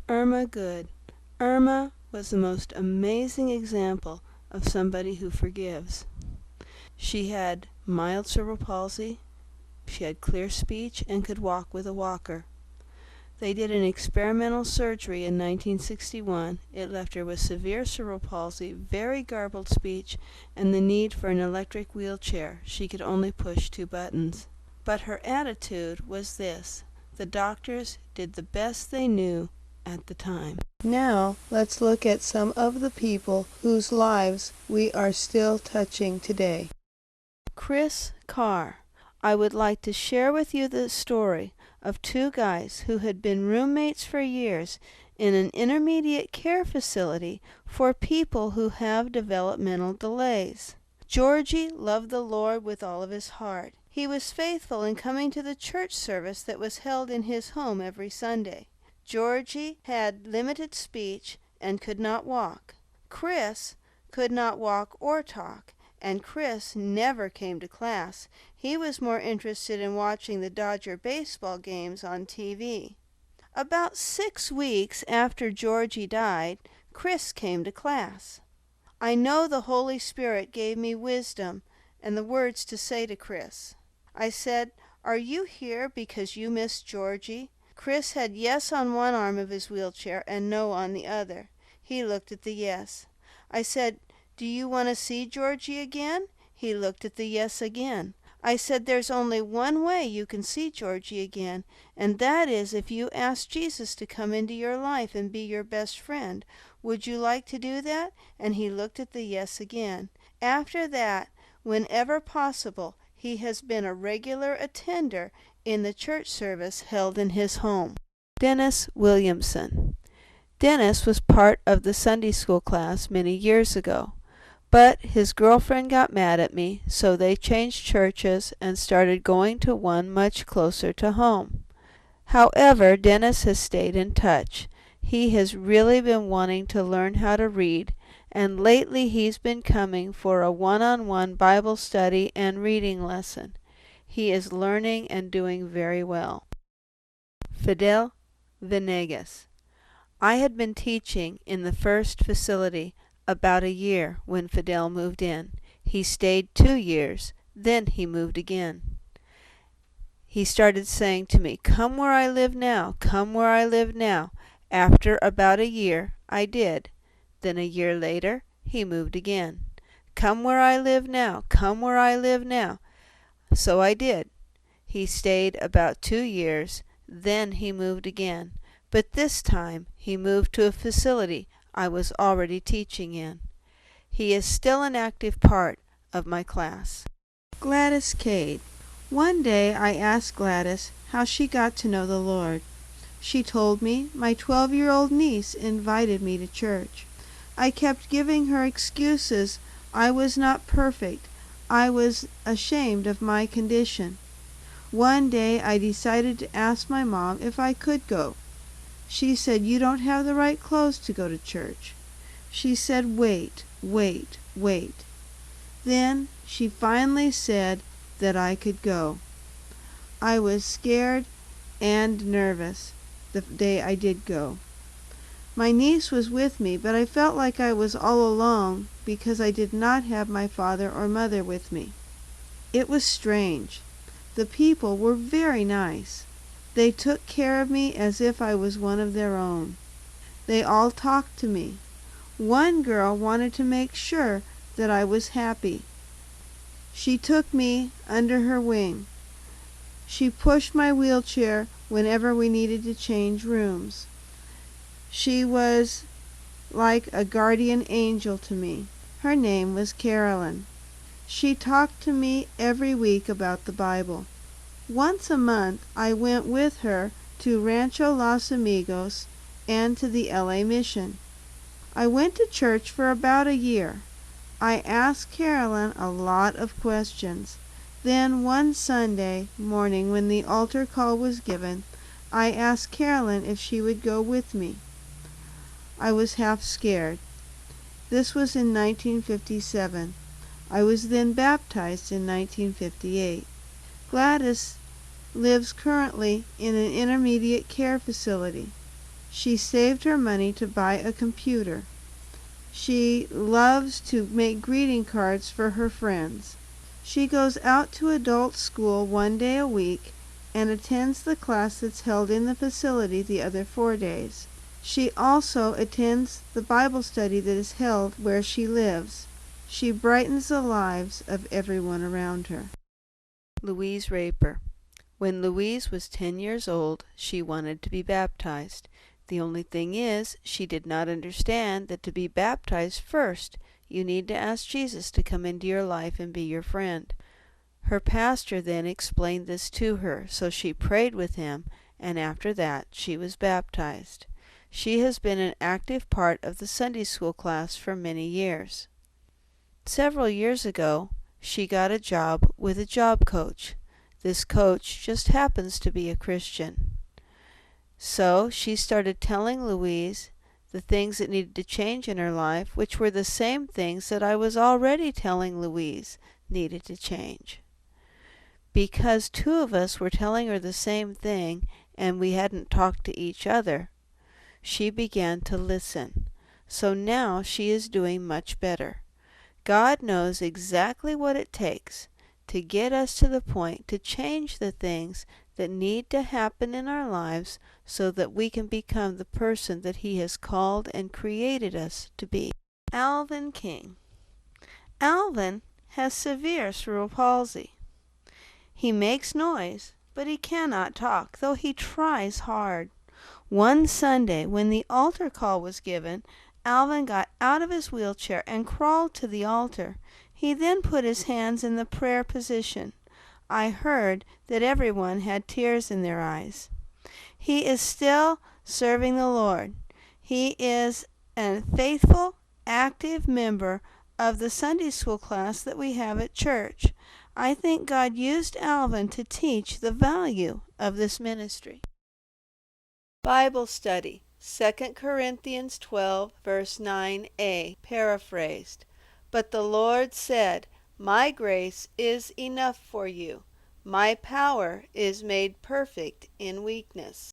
Irma Good. Irma was the most amazing example of somebody who forgives. She had mild cerebral palsy, she had clear speech, and could walk with a walker. They did an experimental surgery in 1961. It left her with severe cerebral palsy, very garbled speech, and the need for an electric wheelchair. She could only push 2 buttons. But her attitude was this: the doctors did the best they knew at the time. Now, let's look at some of the people whose lives we are still touching today. Chris Carr. I would like to share with you the story of 2 guys who had been roommates for years in an intermediate care facility for people who have developmental delays. Georgie loved the Lord with all of his heart. He was faithful in coming to the church service that was held in his home every Sunday. Georgie had limited speech and could not walk. Chris could not walk or talk, and Chris never came to class. He was more interested in watching the Dodger baseball games on TV. About 6 weeks after Georgie died, Chris came to class. I know the Holy Spirit gave me wisdom and the words to say to Chris. I said, "Are you here because you miss Georgie?" Chris had yes on one arm of his wheelchair and no on the other. He looked at the yes. I said, "Do you want to see Georgie again?" He looked at the yes again. I said, "There's only one way you can see Georgie again, and that is if you ask Jesus to come into your life and be your best friend. Would you like to do that?" And he looked at the yes again. After that, whenever possible, he has been a regular attender in the church service held in his home. Dennis Williamson. Dennis was part of the Sunday school class many years ago, but his girlfriend got mad at me, so they changed churches and started going to one much closer to home. However, Dennis has stayed in touch. He has really been wanting to learn how to read, and lately he's been coming for a one-on-one Bible study and reading lesson. He is learning and doing very well. Fidel Venegas. I had been teaching in the first facility about a year when Fidel moved in. He stayed 2 years, then he moved again. He started saying to me, "Come where I live now, come where I live now." After about a year, I did. Then a year later, he moved again. "Come where I live now, come where I live now." So I did. He stayed about 2 years, then he moved again. But this time he moved to a facility I was already teaching in. He is still an active part of my class. Gladys Cade. One day I asked Gladys how she got to know the Lord. She told me my 12-year-old niece invited me to church. I kept giving her excuses. I was not perfect. I was ashamed of my condition. One day I decided to ask my mom if I could go. She said, "You don't have the right clothes to go to church." She said, "Wait, wait, wait." Then she finally said that I could go. I was scared and nervous the day I did go. My niece was with me, but I felt like I was all alone because I did not have my father or mother with me. It was strange. The people were very nice. They took care of me as if I was one of their own. They all talked to me. One girl wanted to make sure that I was happy. She took me under her wing. She pushed my wheelchair whenever we needed to change rooms. She was like a guardian angel to me. Her name was Carolyn. She talked to me every week about the Bible. Once a month I went with her to Rancho Los Amigos and to the LA Mission. I went to church for about a year. I asked Carolyn a lot of questions. Then one Sunday morning when the altar call was given, I asked Carolyn if she would go with me. I was half scared. This was in 1957. I was then baptized in 1958. Gladys lives currently in an intermediate care facility. She saved her money to buy a computer. She loves to make greeting cards for her friends. She goes out to adult school 1 day a week and attends the class that's held in the facility the other 4 days. She also attends the Bible study that is held where she lives. She brightens the lives of everyone around her. Louise Raper. When Louise was 10 years old, she wanted to be baptized. The only thing is, she did not understand that to be baptized first, you need to ask Jesus to come into your life and be your friend. Her pastor then explained this to her, so she prayed with him, and after that she was baptized. She has been an active part of the Sunday school class for many years. Several years ago, she got a job with a job coach. This coach just happens to be a Christian. So she started telling Louise the things that needed to change in her life, which were the same things that I was already telling Louise needed to change. Because two of us were telling her the same thing and we hadn't talked to each other, she began to listen. So now she is doing much better. God knows exactly what it takes to get us to the point to change the things that need to happen in our lives so that we can become the person that He has called and created us to be. Alvin King. Alvin has severe cerebral palsy. He makes noise, but he cannot talk, though he tries hard. One Sunday, when the altar call was given, Alvin got out of his wheelchair and crawled to the altar. He then put his hands in the prayer position. I heard that everyone had tears in their eyes. He is still serving the Lord. He is a faithful, active member of the Sunday school class that we have at church. I think God used Alvin to teach the value of this ministry. Bible study, 2 Corinthians 12, verse 9a, paraphrased. But the Lord said, My grace is enough for you. My power is made perfect in weakness.